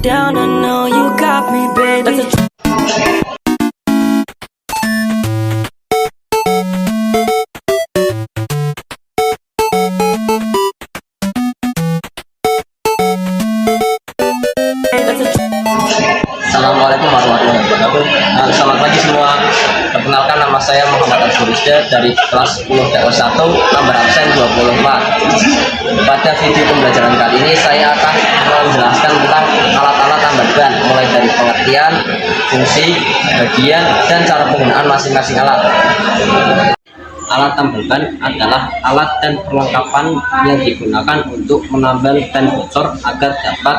down, I know you got me, baby. Assalamualaikum warahmatullahi wabarakatuh. Selamat pagi semua. Perkenalkan, nama saya Muhammad Al-Furizda dari kelas 10 TO1 nomor absen 24. Pada video pembelajaran kali ini saya akan menjelaskan tentang alat-alat tambal ban, mulai dari pengertian, fungsi, bagian, dan cara penggunaan masing-masing alat. Alat tambal ban adalah alat dan perlengkapan yang digunakan untuk menambal ban bocor agar dapat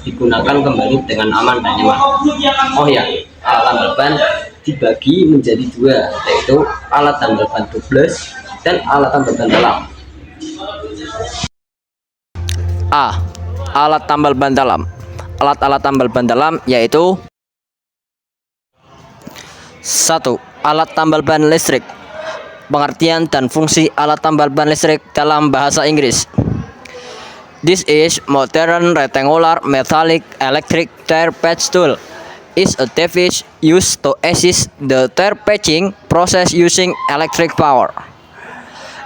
digunakan kembali dengan aman dan nyaman. Oh ya, alat tambal ban dibagi menjadi dua, yaitu alat tambal ban tubeless dan alat tambal ban dalam. A. Alat tambal ban dalam. Alat-alat tambal ban dalam yaitu 1. Alat tambal ban listrik. Pengertian dan fungsi alat tambal ban listrik dalam bahasa Inggris. This is modern rectangular metallic electric tire patch tool. Is a device used to assist the tire patching process using electric power.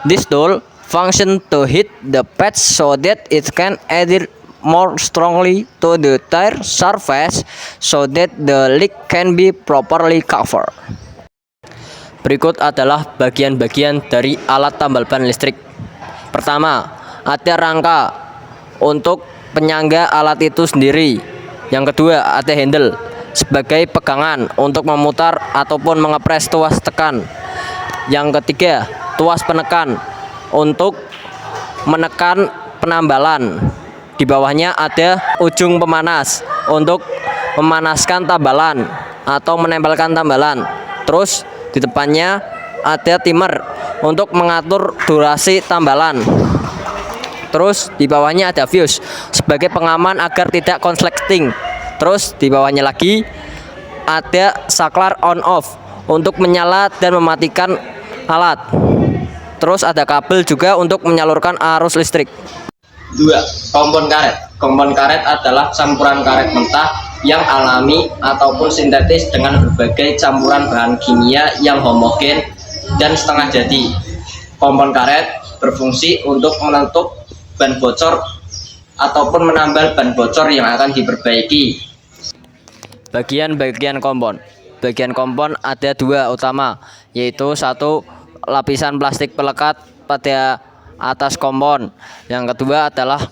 This tool functions to hit the patch so that it can adhere more strongly to the tire surface so that the leak can be properly covered. Berikut adalah bagian-bagian dari alat tambal ban listrik. Pertama, ada rangka untuk penyangga alat itu sendiri. Yang kedua, ada handle sebagai pegangan untuk memutar ataupun mengepres tuas tekan. Yang ketiga, tuas penekan untuk menekan penambalan. Di bawahnya ada ujung pemanas untuk memanaskan tambalan atau menempelkan tambalan. Terus di depannya ada timer untuk mengatur durasi tambalan. Terus di bawahnya ada fuse sebagai pengaman agar tidak konsleting. Terus di bawahnya lagi ada saklar on off untuk menyala dan mematikan alat. Terus ada kabel juga untuk menyalurkan arus listrik. 2. Kompon karet. Kompon karet adalah campuran karet mentah yang alami ataupun sintetis dengan berbagai campuran bahan kimia yang homogen dan setengah jadi. Kompon karet berfungsi untuk menutup ban bocor ataupun menambal ban bocor yang akan diperbaiki. Bagian-bagian kompon. Bagian kompon ada dua utama, yaitu 1. Lapisan plastik pelekat pada atas kompon. Yang kedua adalah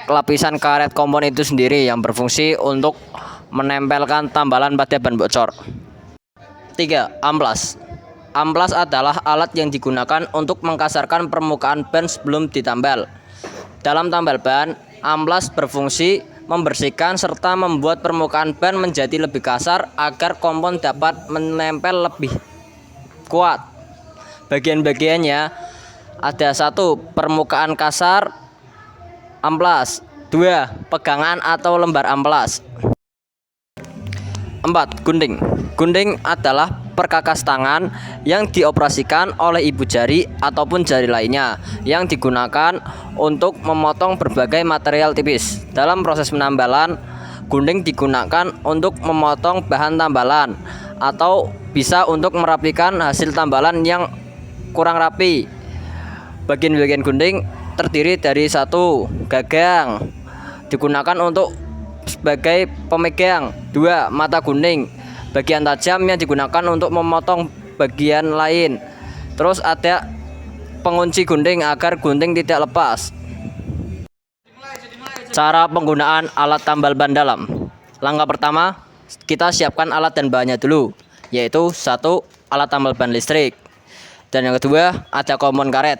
lapisan karet kompon itu sendiri yang berfungsi untuk menempelkan tambalan pada ban bocor. 3. Amplas. Amplas adalah alat yang digunakan untuk mengkasarkan permukaan ban sebelum ditambal. Dalam tambal ban, amplas berfungsi membersihkan serta membuat permukaan ban menjadi lebih kasar agar kompon dapat menempel lebih kuat. Bagian-bagiannya ada 1. Permukaan kasar amplas. 2. Pegangan atau lembar amplas. 4. Gunting. Gunting adalah perkakas tangan yang dioperasikan oleh ibu jari ataupun jari lainnya yang digunakan untuk memotong berbagai material tipis. Dalam proses penambalan, gunting digunakan untuk memotong bahan tambalan atau bisa untuk merapikan hasil tambalan yang kurang rapi. Bagian-bagian gunting terdiri dari 1. Gagang, digunakan untuk sebagai pemegang. 2. Mata gunting, bagian tajam yang digunakan untuk memotong bagian lain. Terus ada pengunci gunting agar gunting tidak lepas. Cara penggunaan alat tambal ban dalam. Langkah pertama, kita siapkan alat dan bahannya dulu, yaitu 1. Alat tambal ban listrik, dan yang kedua ada kompon karet,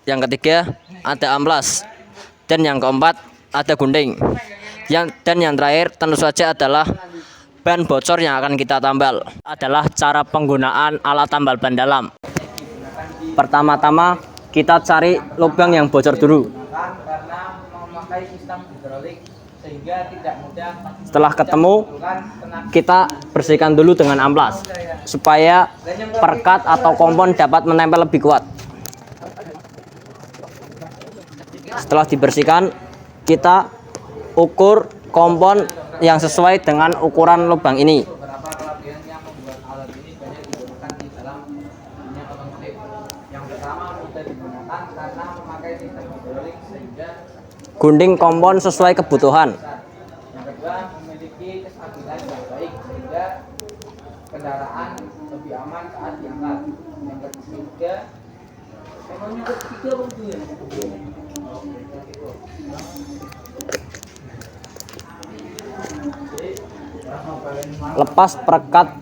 yang ketiga ada amplas, dan yang keempat ada gunting. Dan yang terakhir tentu saja adalah ban bocor yang akan kita tambal. Adalah cara penggunaan alat tambal ban dalam. Pertama-tama kita cari lubang yang bocor dulu. Setelah ketemu, kita bersihkan dulu dengan amplas supaya perekat atau kompon dapat menempel lebih kuat. Setelah dibersihkan, kita ukur kompon yang sesuai dengan ukuran lubang ini. Beberapa kelebihan yang membuat alat ini banyak digunakan di dalam dunia otomotif. Yang pertama, mudah digunakan karena memakai sistem hidrolik sehingga Gunting kompon sesuai kebutuhan. yang kedua, memiliki kestabilan yang baik sehingga kendaraan lebih aman saat diangkat. Yang ketiga, Lepas perekat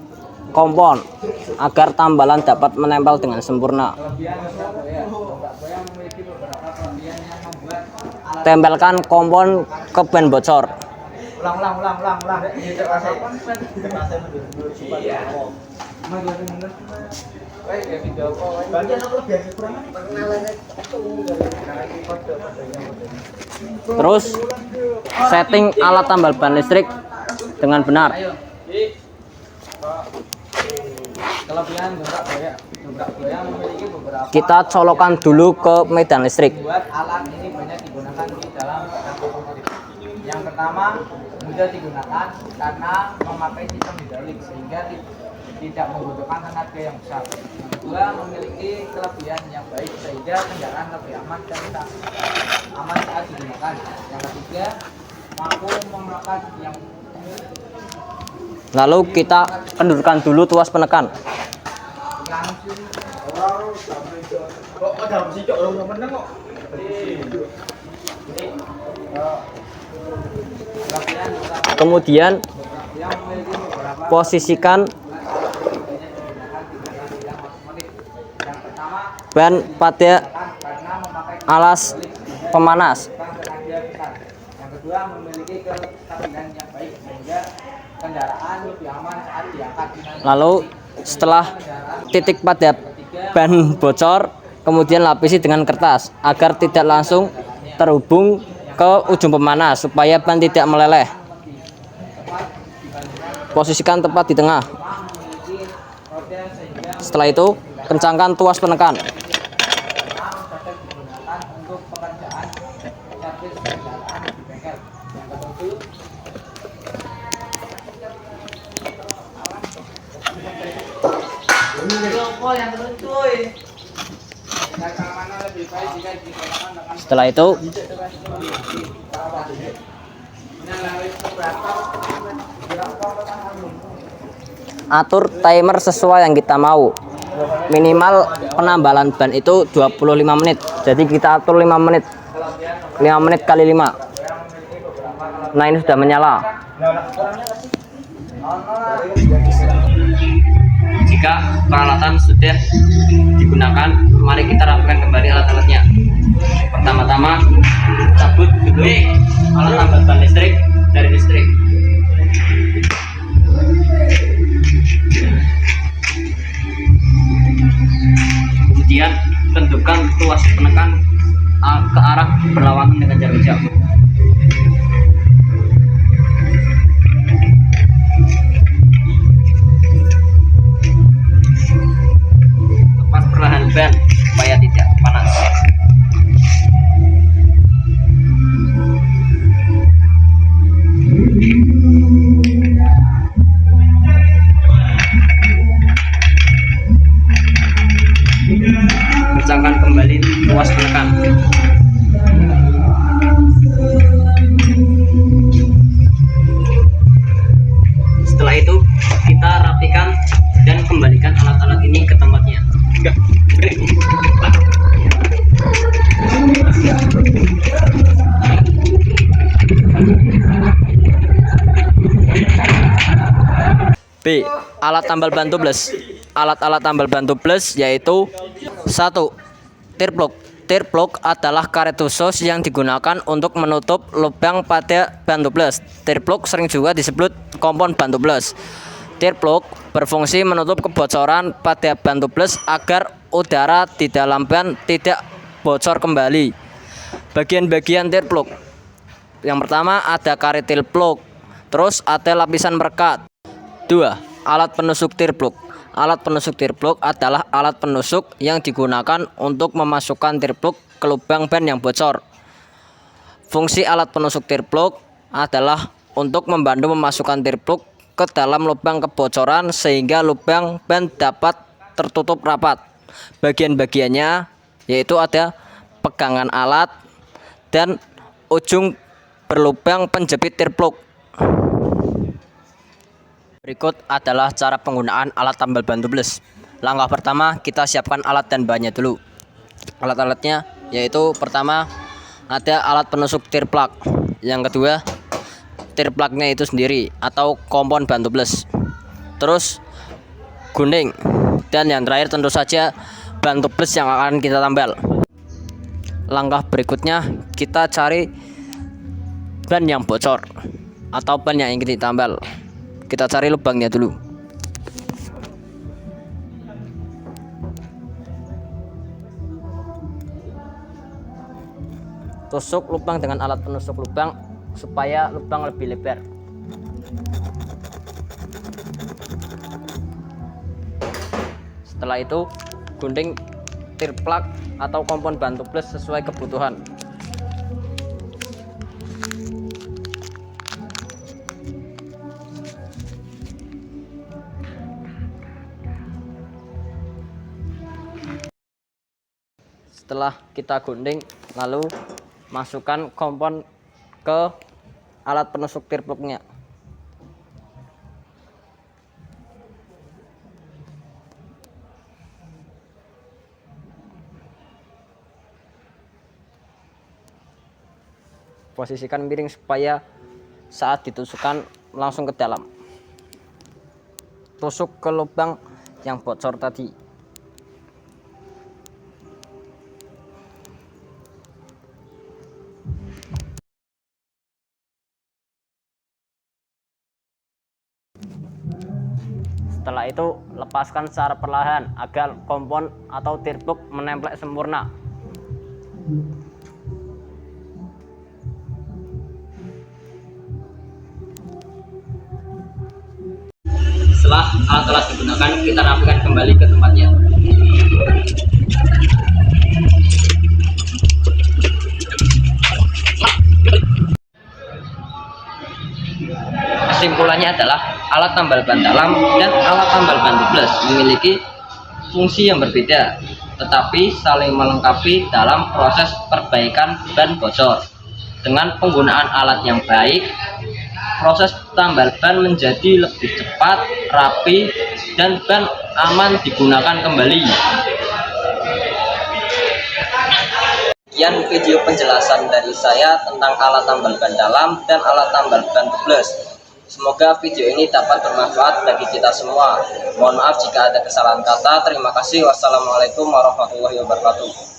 kompon agar tambalan dapat menempel dengan sempurna. kelebihan roda boya. Roda boya memiliki beberapa kelebihan yang membuat alat Tempelkan kompon ke ban bocor. ulang. Iya. Terus setting alat tambal ban listrik dengan benar. Kelebihan dobrak boya. Dobrak boya memiliki beberapa Kita colokan dulu ke medan listrik. membuat alat ini banyak digunakan di dalam otomotif. Yang pertama, mudah digunakan karena memakai sistem hidrolik sehingga tidak membutuhkan tenaga yang besar. Yang kedua, memiliki kelebihan yang baik sehingga kendaraan lebih aman dan aman saat digunakan. Yang ketiga, mampu mengangkat yang Lalu kita kendurkan dulu tuas penekan. Kemudian posisikan ban pada alas pemanas. yang kedua, memiliki kestabilan yang baik sehingga kendaraan lebih aman saat diangkat. Lalu setelah titik pada ban bocor, kemudian lapisi dengan kertas agar tidak langsung terhubung ke ujung pemanas supaya ban tidak meleleh. Posisikan tepat di tengah. Setelah itu, kencangkan tuas penekan. Untuk pekerjaan servis kendaraan di bengkel. Yang ketujuh, keamanan lebih baik jika digunakan dengan Setelah itu, atur timer sesuai yang kita mau. Minimal penambalan ban itu 25 menit. Jadi kita atur 5 menit. 5 menit kali 5. Nah, ini sudah menyala. Jika peralatan sudah digunakan, mari kita rapikan kembali alat-alatnya. Pertama-tama, cabut dulu alat tambal ban listrik dari listrik. Kemudian tentukan tuas penekan ke arah berlawanan dengan jarak jauh. Lepas perlahan ban supaya tidak panas. Kencangkan kembali tuas penekan. Setelah itu kita rapikan dan kembalikan alat-alat ini ke tempatnya. B. Alat tambal ban tubeless. Alat-alat tambal ban tubeless yaitu 1. Tear plug. Tear plug adalah karet khusus yang digunakan untuk menutup lubang pada ban tubeless. Tear plug sering juga disebut kompon ban tubeless. Tear plug berfungsi menutup kebocoran pada ban tubeless agar udara di dalam ban tidak bocor kembali. Bagian-bagian tear plug. Yang pertama ada karet tail plug, terus ada lapisan perekat. 2. Alat penusuk tear plug. Alat penusuk tear plug adalah alat penusuk yang digunakan untuk memasukkan tear plug ke lubang ban yang bocor. Fungsi alat penusuk tear plug adalah untuk membantu memasukkan tir plug ke dalam lubang kebocoran sehingga lubang ban dapat tertutup rapat. Bagian-bagiannya yaitu ada pegangan alat dan ujung berlubang penjepit tir plug. Berikut adalah cara penggunaan alat tambal ban tubeless. Langkah pertama, kita siapkan alat dan bahannya dulu. Alat-alatnya yaitu pertama ada alat penusuk tir plug. Yang kedua, tir plugnya itu sendiri atau kompon ban tubeless. Terus gunting, dan yang terakhir tentu saja ban tubeless yang akan kita tambal. Langkah berikutnya, kita cari ban yang bocor atau ban yang ingin ditambal. Kita cari lubangnya dulu. Tusuk lubang dengan alat penusuk lubang supaya lubang lebih lebar. Setelah itu, gunting tir plug atau kompon ban tubeless sesuai kebutuhan. Setelah kita gunting, lalu masukkan kompon ke alat penusuk tir plugnya. Posisikan miring supaya saat ditusukkan langsung ke dalam. Tusuk ke lubang yang bocor tadi. Setelah itu, lepaskan secara perlahan agar kompon atau tir plug menempel sempurna. Setelah alat-alat digunakan, kita rapikan kembali ke tempatnya. Kesimpulannya adalah alat tambal ban dalam dan alat tambal ban tubeless memiliki fungsi yang berbeda, tetapi saling melengkapi dalam proses perbaikan ban bocor. Dengan penggunaan alat yang baik, proses tambal ban menjadi lebih cepat, rapi, dan ban aman digunakan kembali. Sekian video penjelasan dari saya tentang alat tambal ban dalam dan alat tambal ban tubeless. Semoga video ini dapat bermanfaat bagi kita semua. Mohon maaf jika ada kesalahan kata. Terima kasih. Wassalamualaikum warahmatullahi wabarakatuh.